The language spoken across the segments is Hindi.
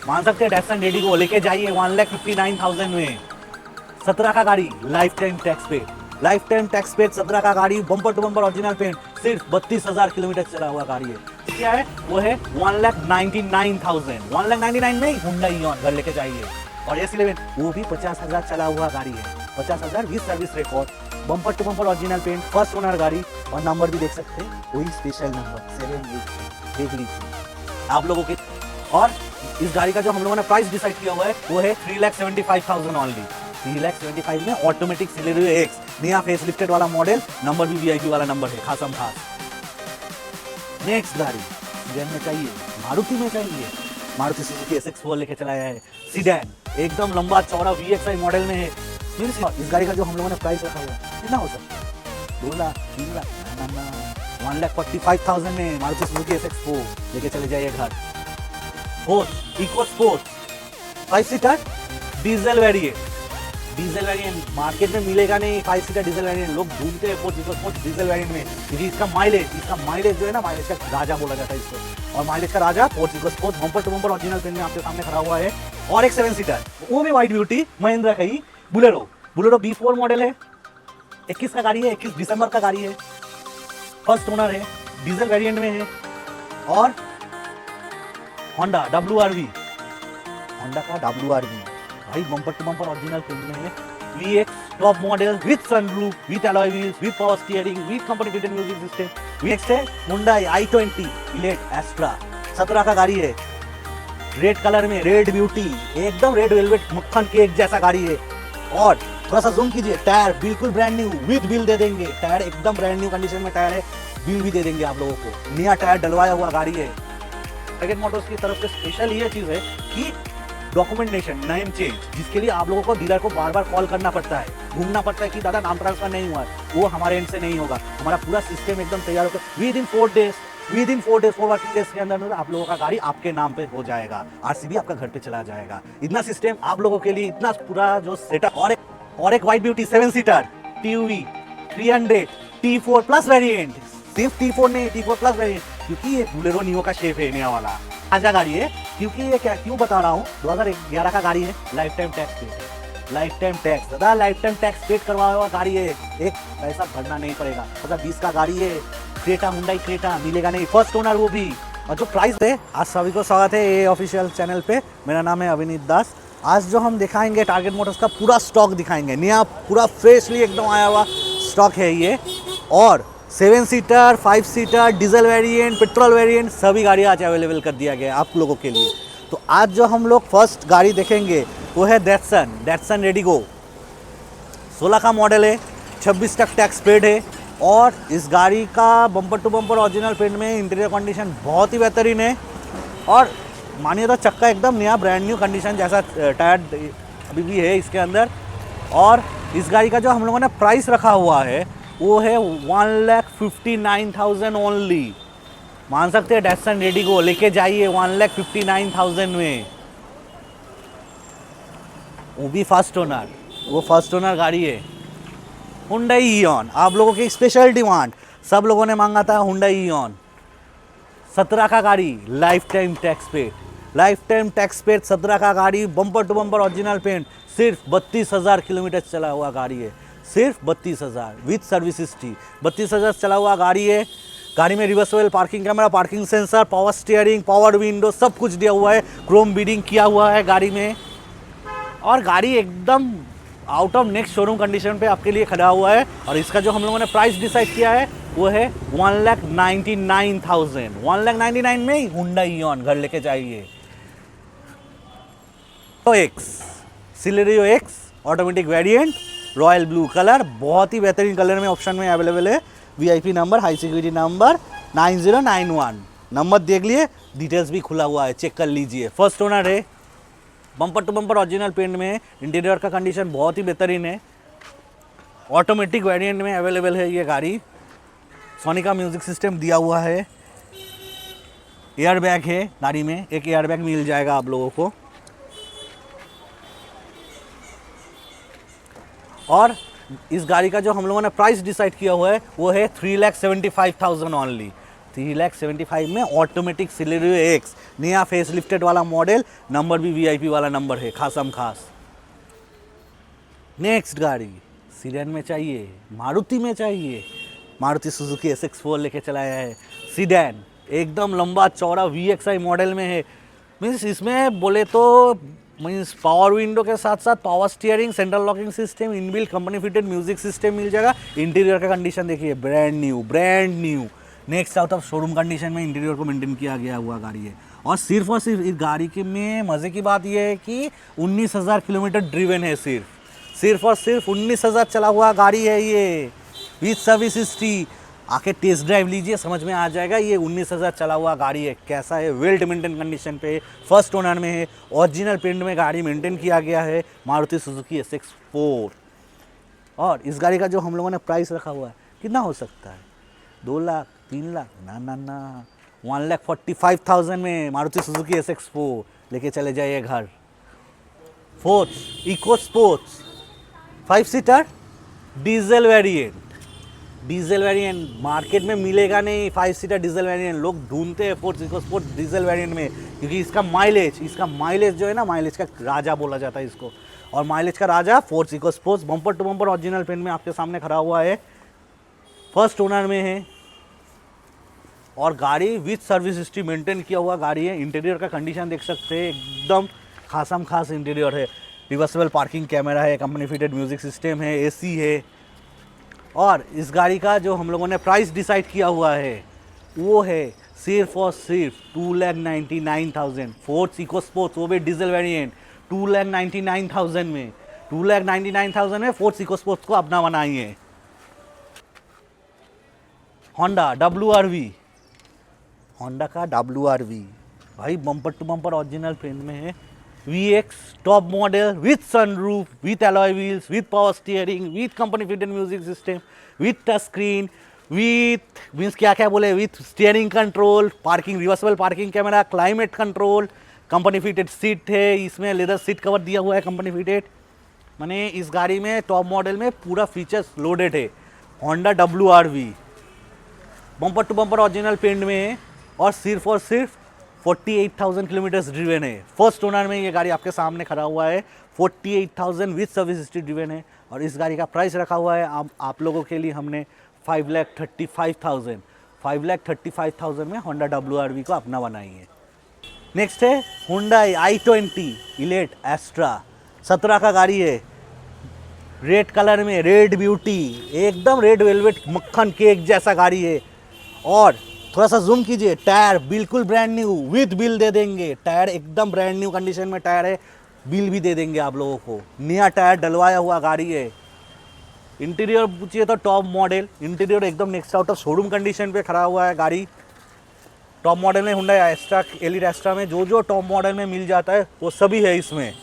मान सकते हैं डैटसन रेडी को लेके जाइए 1,59,000 में। 17 का गाड़ी, lifetime tax pay, lifetime tax pay 17 का गाड़ी, bumper to bumper original paint, सिर्फ 32,000 किलोमीटर चला हुआ गाड़ी है। क्या है वो है 1,99,000, 1,99,000 में Hyundai Eon घर लेके जाइए। और S11 वो भी 50,000 चला हुआ गाड़ी है, 50,000 with service record, bumper to bumper original paint, first owner गाड़ी। और नंबर भी देख सकते हैं, वही स्पेशल नंबर 7 देख लीजिए आप लोगों के। और इस गाड़ी का जो हम लोगों ने प्राइस डिसाइड किया हुआ है वो है 3,75,000 ओनली। 3,75,000 में ऑटोमेटिक सिलेरियो एक्स, नया फेस लिफ्टेड वाला मॉडल, नंबर भी वीआईपी वाला नंबर है, खासम खास। नेक्स्ट गाड़ी सीडैन में चाहिए, मारुति में चाहिए, मारुति सुजुकी SX4 लेके चलाया है सीडैन, एकदम लंबा चौड़ा VXI मॉडल में है। इस गाड़ी का जो हम लोगों ने प्राइस रखा हुआ है कितना हो सकता है? 2 लाख, 3 लाख, 1,45,000 में मारुति सुजुकी SX4 लेके चले जाइए घर। Fourth EcoSport 5 seater diesel variant, diesel variant market में मिलेगा नहीं। 5 सीटर डीजल वेरिएंट लोग ढूंढते हैं fourth EcoSport diesel variant में, क्योंकि इसका माइलेज जो है ना, माइलेज का राजा बोला जाता है इसको। और माइलेज का राजा Ford EcoSport bumper to bumper original paint में आपके सामने खड़ा हुआ है। और एक 7 सीटर वो भी व्हाइट ब्यूटी महिंद्रा का ही बुलेरो, बुलेरो B4 मॉडल है, 21 का गाड़ी है, 21 दिसंबर का गाड़ी है, फर्स्ट ओनर है, डीजल वेरिएंट में है। और होंडा WRV, होंडा का WRV भाई bumper to bumper original paint में है, VX top model with sunroof, with alloy wheels, with power steering, with company fitted music system. Next है Hyundai i20 इलेट एस्ट्रा, 17 का गाड़ी है, रेड कलर में, रेड ब्यूटी, एकदम रेड वेलवेट मक्खन केक जैसा गाड़ी है। और थोड़ा सा जूम कीजिए, टायर बिल्कुल ब्रांड न्यू विद बिल दे देंगे, टायर एकदम ब्रांड न्यू कंडीशन में टायर है, बिल भी दे देंगे आप लोगों को, नया टायर डलवाया हुआ गाड़ी है। टारगेट मोटर्स की तरफ से स्पेशल ये चीज है कि डॉक्यूमेंटेशन नेम चेंज, जिसके लिए आप लोगों को डीलर को बार बार कॉल करना पड़ता है, घूमना पड़ता है कि दादा नाम ट्रांसफर नहीं हुआ है, वो हमारे एंड से नहीं होगा। हमारा पूरा सिस्टम एकदम तैयार होकर with in 4 days 4 working days के अंदर आप लोगों का गाड़ी आपके नाम पे हो जाएगा, RCB आपका घर पे चला जाएगा। इतना सिस्टम आप लोगों के लिए, इतना पूरा जो सेटअप। और एक white beauty 7 seater TUV 300 T4 plus variant, सिर्फ T4 नहीं, T4 प्लस वेरिएंट, क्योंकि ये बुलेरो नियो का शेप है नया वाला आजा गाड़ी है। क्योंकि ये क्यों बता रहा हूँ, 2011 का गाड़ी है, life time tax paid, lifetime tax दादा, लाइफ टाइम टैक्स पेड करवाया हुआ गाड़ी है, एक पैसा भरना नहीं पड़ेगा। 2020 का गाड़ी है, क्रेटा, हुंडई क्रेटा मिलेगा नहीं, फर्स्ट ओनर वो भी। और जो प्राइस है, आज सभी को स्वागत है ये ऑफिशियल चैनल पे। मेरा नाम है अविनीत दास। आज जो हम दिखाएंगे टारगेट मोटर्स का पूरा स्टॉक दिखाएंगे, नया पूरा फ्रेशली एकदम आया हुआ स्टॉक है ये। और 7 seater, 5 seater, diesel variant, petrol variant, सभी गाड़ियाँ आज अवेलेबल कर दिया गया है आप लोगों के लिए। तो आज जो हम लोग फर्स्ट गाड़ी देखेंगे वो है डैटसन रेडिगो, 16 का मॉडल है, 26 तक टैक्स पेड है। और इस गाड़ी का bumper to bumper original paint में, इंटीरियर कंडीशन बहुत ही बेहतरीन है। और मानिए तो चक्का एकदम नया ब्रांड न्यू कंडीशन जैसा, टायर अभी भी है इसके अंदर। और इस गाड़ी का जो हम लोगों ने प्राइस रखा हुआ है वो है 1,59,000 ओनली। मान सकते हैं डैटसन रेडिगो लेके जाइए 1,59,000 में, वो भी फर्स्ट ओनर, वो फर्स्ट ओनर गाड़ी है। Hyundai Eon आप लोगों की स्पेशल डिमांड, सब लोगों ने मांगा था Hyundai Eon, 17 का गाड़ी, lifetime tax paid, lifetime tax paid 17 का गाड़ी, bumper to bumper original paint, सिर्फ 32,000 किलोमीटर चला हुआ गाड़ी है, सिर्फ 32,000 विद सर्विस हिस्ट्री। 32,000 चला हुआ गाड़ी है। गाड़ी में reversible parking camera, parking sensor, power steering, power window, सब कुछ दिया हुआ है, क्रोम बीडिंग किया हुआ है गाड़ी में। और गाड़ी एकदम out of next showroom condition पे आपके लिए खड़ा हुआ है। और इसका जो हम लोगों ने प्राइस डिसाइड किया है वो है 1,99,000, 1,99,000 में Hyundai Eon घर लेके जाइए। तो Celerio x automatic variant, royal blue colour, बहुत ही बेहतरीन कलर में ऑप्शन में अवेलेबल है। VIP number, high security number 9091, number देख लिए, डिटेल्स भी खुला हुआ है, चेक कर लीजिए। फर्स्ट ओनर है, bumper to bumper original paint में, इंटीरियर का कंडीशन बहुत ही बेहतरीन है, ऑटोमेटिक वेरिएंट में अवेलेबल है ये गाड़ी। सोनी का म्यूजिक सिस्टम दिया हुआ है, एयर बैग है गाड़ी में, एक एयर बैग मिल जाएगा आप लोगों को। और इस गाड़ी का जो हम लोगों ने प्राइस डिसाइड किया हुआ है वो है 3,75,000 ओनली, 3,75,000 में ऑटोमेटिक सिलेरियो एक्स, नया फेस लिफ्टेड वाला मॉडल, नंबर भी वीआईपी वाला नंबर है, खासम खास। नेक्स्ट गाड़ी सीडेन में चाहिए, मारुति में चाहिए, मारुति सुजुकी SX4 लेके चलाया है। सीडेन एकदम लंबा चौड़ा VXI मॉडल में है। मीन्स इसमें बोले तो मीन्स पावर विंडो के साथ साथ power steering, central locking system, inbuilt company fitted music system मिल जाएगा। इंटीरियर का कंडीशन देखिए, brand new next out of showroom condition में इंटीरियर को मेंटेन किया गया हुआ गाड़ी है। और सिर्फ इस गाड़ी के में मज़े की बात यह है कि 19,000 किलोमीटर ड्रिवन है। सिर्फ 19,000 चला हुआ गाड़ी है ये, विद सर्विस हिस्ट्री। आके टेस्ट ड्राइव लीजिए, समझ में आ जाएगा ये 19,000 चला हुआ गाड़ी है कैसा है। वेल मेंटेन कंडीशन पे, फर्स्ट ओनर में है, ओरिजिनल पेंट में गाड़ी मेंटेन किया गया है, मारुति सुजुकी SX4। और इस गाड़ी का जो हम लोगों ने प्राइस रखा हुआ है कितना हो सकता है, 2 लाख 3 लाख, ना 1,45,000 में मारुति सुजुकी SX4 लेके चले जाइए घर। Fourth EcoSports 5 seater diesel variant market में मिलेगा नहीं। 5 सीटर डीजल वेरिएंट लोग ढूंढते हैं fourth EcoSports diesel variant में, क्योंकि इसका माइलेज जो है ना, माइलेज का राजा बोला जाता है इसको। और माइलेज का राजा Ford EcoSports, bumper to bumper original paint में आपके सामने खड़ा हुआ है, फर्स्ट ओनर में है और गाड़ी विथ सर्विस हिस्ट्री मेंटेन किया हुआ गाड़ी है। इंटीरियर का कंडीशन देख सकते हैं, एकदम खासम खास इंटीरियर है। रिवर्सेबल पार्किंग कैमरा है, कंपनी फिटेड म्यूजिक सिस्टम है, एसी है। और इस गाड़ी का जो हम लोगों ने प्राइस डिसाइड किया हुआ है वो है सिर्फ और सिर्फ 2,99,000। फोर्थ इको स्पोर्ट्स वो भी डीजल वेरिएंट 2,99,000 में, 2,99,000 में फोर्थ इको स्पोर्ट्स को अपना बनाइए। होंडा WRV, होंडा का WRV भाई bumper to bumper original paint में है, VX top model with sunroof, with alloy wheels, with power steering, with company fitted music system, with touch screen, with means क्या बोले, with steering control, parking reversible parking camera, climate control, company fitted seat है, इसमें लेदर सीट कवर दिया हुआ है कंपनी फिटेड। माने इस गाड़ी में टॉप मॉडल में पूरा फीचर्स लोडेड है। Honda WRV bumper to bumper original paint में है और सिर्फ 48,000 किलोमीटर्स ड्रिवन है। फर्स्ट ओनर में ये गाड़ी आपके सामने खड़ा हुआ है, 48,000 विथ सर्विस हिस्ट्री ड्रिवन है। और इस गाड़ी का प्राइस रखा हुआ है आप लोगों के लिए हमने 5,35,000 में होंडा WRV को अपना बनाई है। नेक्स्ट है Hyundai i20 इलेट एस्ट्रा, 17 का गाड़ी है, रेड कलर में, रेड ब्यूटी, एकदम रेड वेलवेट मक्खन केक जैसा गाड़ी है। और थोड़ा सा जूम कीजिए, टायर बिल्कुल ब्रांड न्यू विद बिल दे देंगे, टायर एकदम ब्रांड न्यू कंडीशन में टायर है, बिल भी दे देंगे आप लोगों को, नया टायर डलवाया हुआ गाड़ी है। इंटीरियर पूछिए तो टॉप मॉडल, इंटीरियर एकदम next out of showroom condition पे खड़ा हुआ है गाड़ी। टॉप मॉडल में Hyundai एस्ट्रा, एलिट एस्ट्रा में जो टॉप मॉडल में मिल जाता है वो सभी है इसमें।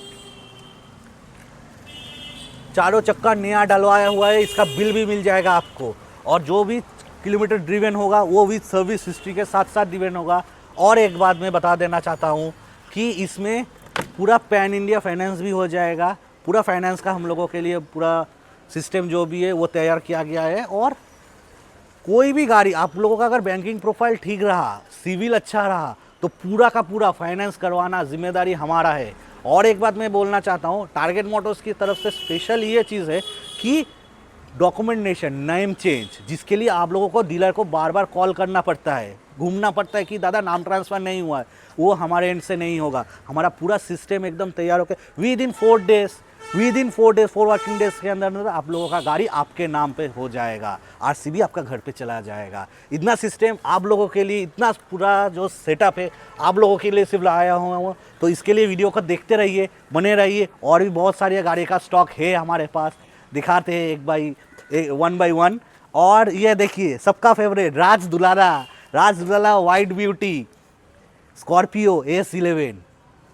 चारों चक्का नया डलवाया हुआ है, इसका बिल भी मिल जाएगा आपको। और जो भी किलोमीटर ड्रिवन होगा वो विद सर्विस हिस्ट्री के साथ साथ ड्रिवन होगा। और एक बात मैं बता देना चाहता हूँ कि इसमें पूरा पैन इंडिया फाइनेंस भी हो जाएगा। पूरा फाइनेंस का हम लोगों के लिए पूरा सिस्टम जो भी है वो तैयार किया गया है। और कोई भी गाड़ी आप लोगों का अगर बैंकिंग प्रोफाइल ठीक रहा, सिविल अच्छा रहा, तो पूरा का पूरा फाइनेंस करवाना जिम्मेदारी हमारा है। और एक बात मैं बोलना चाहता हूँ, टारगेट मोटर्स की तरफ से स्पेशल ये चीज़ है कि डॉक्यूमेंटेशन, नेम चेंज, जिसके लिए आप लोगों को डीलर को बार बार कॉल करना पड़ता है, घूमना पड़ता है कि दादा नाम ट्रांसफ़र नहीं हुआ है, वो हमारे एंड से नहीं होगा। हमारा पूरा सिस्टम एकदम तैयार होकर with in 4 days 4 working days के अंदर आप लोगों का गाड़ी आपके नाम पे हो जाएगा, RCB आपका घर पे चला जाएगा। इतना सिस्टम आप लोगों के लिए, इतना पूरा जो सेटअप है आप लोगों के लिए सिर्फ लाया हुआ हूँ। तो इसके लिए वीडियो को देखते रहिए, बने रहिए। और भी बहुत सारी गाड़ी का स्टॉक है हमारे पास, दिखाते हैं वन बाई वन। और ये देखिए सबका फेवरेट राज दुलारा वाइट ब्यूटी स्कॉर्पियो S11।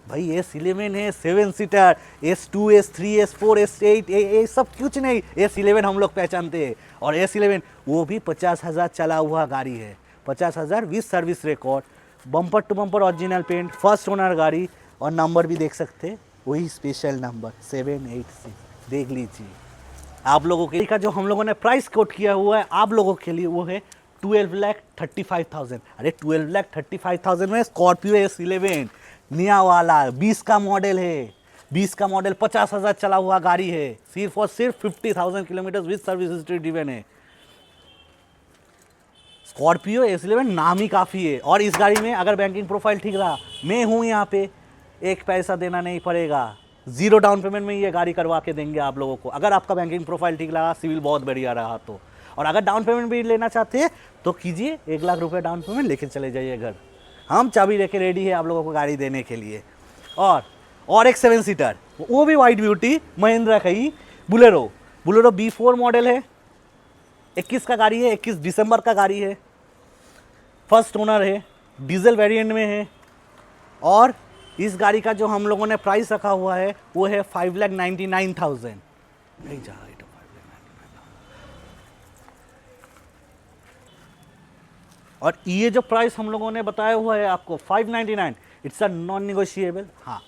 भाई S11 है 7 seater, S2, S3, S4, S8 ये सब कुछ नहीं, S11 हम लोग पहचानते हैं। और S11 वो भी 50,000 चला हुआ गाड़ी है, 50,000 with service record, bumper to bumper original paint, first owner गाड़ी। और नंबर भी देख सकते हैं, वही स्पेशल नंबर 786, देख लीजिए। आप लोगों के लिए का जो हम लोगों ने प्राइस कोट किया हुआ है आप लोगों के लिए वो है 12,35,000। अरे 12,35,000 में स्कॉर्पियो S11 नया वाला 20 का मॉडल है, 20 का मॉडल 50,000 चला हुआ गाड़ी है, सिर्फ और सिर्फ 50,000 kilometre with service history driven है। स्कॉर्पियो S11 नाम ही काफ़ी है। और इस गाड़ी में अगर बैंकिंग प्रोफाइल ठीक रहा, मैं हूँ यहाँ पे, एक पैसा देना नहीं पड़ेगा, 0 डाउन पेमेंट में ये गाड़ी करवा के देंगे आप लोगों को, अगर आपका बैंकिंग प्रोफाइल ठीक रहा, सिविल बहुत बढ़िया रहा तो। और अगर डाउन पेमेंट भी लेना चाहते हैं तो कीजिए, 1 लाख रुपये डाउन पेमेंट लेके चले जाइए घर, हम चाबी लेके रेडी है आप लोगों को गाड़ी देने के लिए। और एक 7 सीटर, वो भी वाइट ब्यूटी, महिंद्रा का ही बुलेरो B4 मॉडल है, 21 का गाड़ी है, 21 दिसंबर का गाड़ी है, फर्स्ट ओनर है, डीजल वेरिएंट में है। और इस गाड़ी का जो हम लोगों ने प्राइस रखा हुआ है वो है 5,99,000। नहीं जा रहा, और ये जो प्राइस हम लोगों ने बताया हुआ है आपको 599, इट्स अ नॉन निगोशिएबल। हाँ,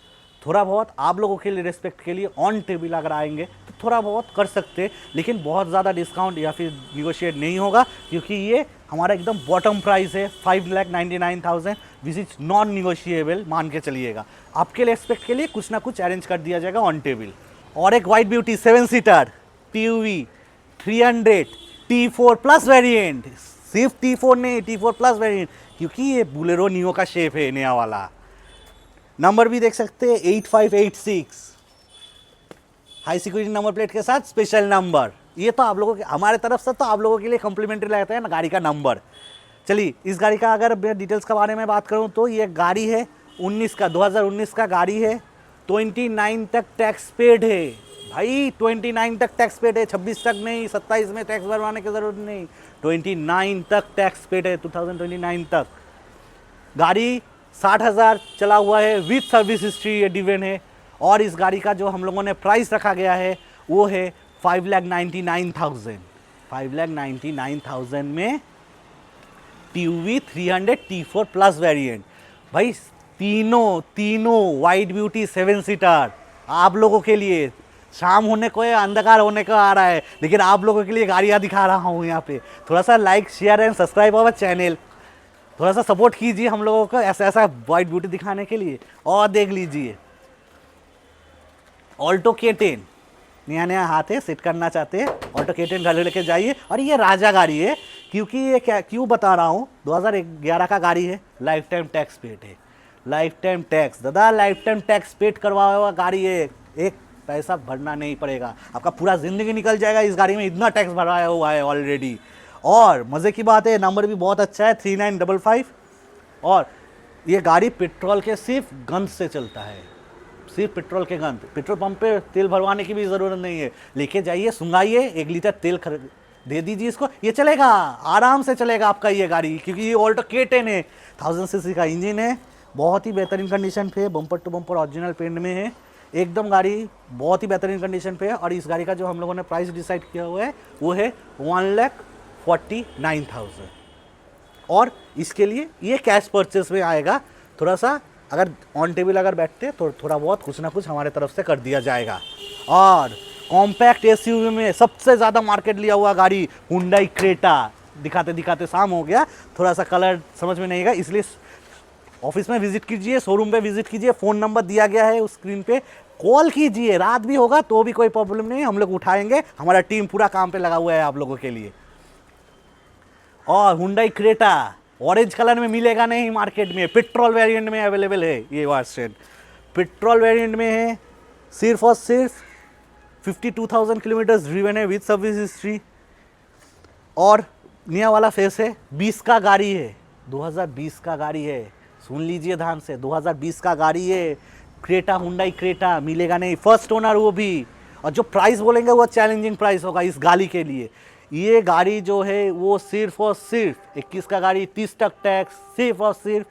थोड़ा बहुत आप लोगों के लिए रिस्पेक्ट के लिए ऑन टेबल अगर आएंगे तो थोड़ा बहुत कर सकते हैं, लेकिन बहुत ज़्यादा डिस्काउंट या फिर निगोशिएट नहीं होगा, क्योंकि ये हमारा एकदम बॉटम प्राइस है 5,99,000, विच इज नॉन निगोशिएबल मान के चलिएगा। आपके लिए रिस्पेक्ट के लिए कुछ ना कुछ अरेंज कर दिया जाएगा ऑन टेबल। और एक white beauty 7 seater PUV 300 T4 plus variant, सिर्फ T4 नहीं, T4 प्लस वेरिएंट, क्योंकि ये बुलेरो नियो का शेप है नया वाला। नंबर भी देख सकते हैं 8586, हाई सिक्योरिटी नंबर प्लेट के साथ स्पेशल नंबर। ये तो आप लोगों के, हमारे तरफ से तो आप लोगों के लिए कॉम्प्लीमेंट्री लगता है ना गाड़ी का नंबर। चलिए, इस गाड़ी का अगर मैं डिटेल्स के बारे में बात करूं तो ये गाड़ी है 2019 का गाड़ी है, 29 तक टैक्स पेड है भाई, 29 तक टैक्स पेड है, 26 तक नहीं, 27 में टैक्स भरवाने की ज़रूरत नहीं, 29 तक टैक्स पेड है, 2029 तक। गाड़ी 60,000 चला हुआ है, विद सर्विस हिस्ट्री ये ड्रिवन है। और इस गाड़ी का जो हम लोगों ने प्राइस रखा गया है वो है 5,99,000। 5,99,000 में PUV 300 T4 प्लस वेरिएंट। भाई तीनों वाइट ब्यूटी 7 सीटर आप लोगों के लिए। शाम होने को है, अंधकार होने को आ रहा है, लेकिन आप लोगों के लिए गाड़ियाँ दिखा रहा हूँ यहाँ पे। थोड़ा सा like share and subscribe our channel, थोड़ा सा सपोर्ट कीजिए हम लोगों को ऐसा वाइट ब्यूटी दिखाने के लिए। और देख लीजिए ऑल्टो K10 नया हाथ है, सेट करना चाहते हैं ऑल्टो K10 घर लेके जाइए। और ये राजा गाड़ी है, क्योंकि ये क्यों बता रहा हूँ, 2011 का गाड़ी है, लाइफ टाइम टैक्स पेड है, लाइफ टाइम टैक्स दादा, लाइफ टाइम टैक्स पेड करवाया हुआ गाड़ी है, एक पैसा भरना नहीं पड़ेगा, आपका पूरा ज़िंदगी निकल जाएगा इस गाड़ी में, इतना टैक्स भराया हुआ है ऑलरेडी। और मज़े की बात है, नंबर भी बहुत अच्छा है 3955। और ये गाड़ी पेट्रोल के सिर्फ गन से चलता है, सिर्फ पेट्रोल के गन, पेट्रोल पंप पे तेल भरवाने की भी ज़रूरत नहीं है। लेके जाइए, सुंगाइए, 1 लीटर तेल दे दीजिए इसको, ये चलेगा, आराम से चलेगा आपका ये गाड़ी, क्योंकि ये ऑल्टो K10 है, 1000 सीसी का इंजन है, बहुत ही बेहतरीन कंडीशन पे, bumper to bumper original paint में है, एकदम गाड़ी बहुत ही बेहतरीन कंडीशन पे है। और इस गाड़ी का जो हम लोगों ने प्राइस डिसाइड किया हुआ है वो है 1,49,000। और इसके लिए ये कैश परचेस में आएगा, थोड़ा सा अगर ऑन टेबल अगर बैठते तो थोड़ा बहुत कुछ ना कुछ हमारे तरफ से कर दिया जाएगा। और कॉम्पैक्ट SUV में सबसे ज़्यादा मार्केट लिया हुआ गाड़ी हुंडई क्रेटा, दिखाते दिखाते शाम हो गया, थोड़ा सा कलर समझ में नहीं आएगा, इसलिए ऑफिस में विजिट कीजिए, शोरूम पे विजिट कीजिए, फ़ोन नंबर दिया गया है उस स्क्रीन पे, कॉल कीजिए, रात भी होगा तो भी कोई प्रॉब्लम नहीं, हम लोग उठाएंगे, हमारा टीम पूरा काम पे लगा हुआ है आप लोगों के लिए। और हुंडई क्रेटा ऑरेंज कलर में मिलेगा नहीं मार्केट में, पेट्रोल वेरिएंट में अवेलेबल है ये वर्जन, पेट्रोल वेरिएंट में है, सिर्फ और सिर्फ 52,000 किलोमीटर ड्रिवन है विद सर्विस हिस्ट्री। और नया वाला फेस है, 20 का गाड़ी है, 2020 का गाड़ी है, सुन लीजिए ध्यान से, 2020 का गाड़ी है, क्रेटा, हुंडई क्रेटा मिलेगा नहीं, फर्स्ट ओनर वो भी। और जो प्राइस बोलेंगे वो चैलेंजिंग प्राइस होगा इस गाड़ी के लिए। ये गाड़ी जो है वो सिर्फ और सिर्फ 21 का गाड़ी, 30 तक टैक्स, सिर्फ और सिर्फ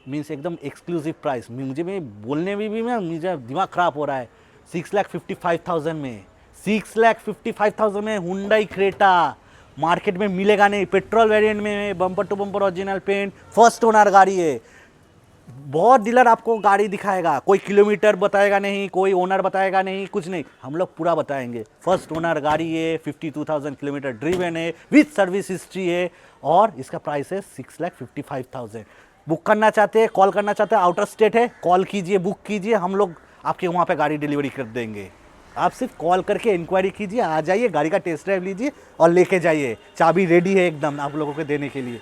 मीन्स एकदम एक्सक्लूसिव प्राइस, मुझे में बोलने में भी मुझे दिमाग ख़राब हो रहा है, 6,55,000 में, 6,55,000 में हुंडई क्रेटा मार्केट में मिलेगा नहीं, पेट्रोल वेरिएंट में, bumper to bumper original paint, first owner गाड़ी है। बहुत डीलर आपको गाड़ी दिखाएगा, कोई किलोमीटर बताएगा नहीं, कोई ओनर बताएगा नहीं, कुछ नहीं, हम लोग पूरा बताएंगे। फर्स्ट ओनर गाड़ी है, 52,000 किलोमीटर ड्रिवन है, विथ सर्विस हिस्ट्री है, और इसका प्राइस है 6,55,000। बुक करना चाहते हैं, कॉल करना चाहते हैं, आउटर स्टेट है, कॉल कीजिए, बुक कीजिए, हम लोग आपके वहाँ पे गाड़ी डिलीवरी कर देंगे। आप सिर्फ कॉल करके इंक्वायरी कीजिए, आ जाइए, गाड़ी का टेस्ट ड्राइव लीजिए और लेके जाइए। चाबी रेडी है एकदम आप लोगों को देने के लिए।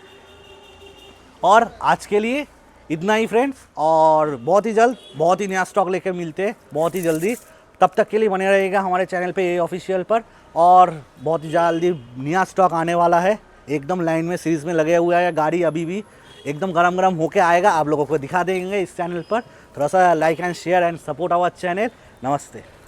और आज के लिए इतना ही फ्रेंड्स, और बहुत ही जल्द बहुत ही नया स्टॉक लेकर मिलते हैं बहुत ही जल्दी। तब तक के लिए बने रहिएगा हमारे चैनल पे, ए ऑफिशियल पर, और बहुत ही जल्दी नया स्टॉक आने वाला है। एकदम लाइन में सीरीज़ में लगे हुआ है, गाड़ी अभी भी एकदम गरम गरम होके आएगा, आप लोगों को दिखा देंगे इस चैनल पर। थोड़ा सा like and share and support our channel. नमस्ते।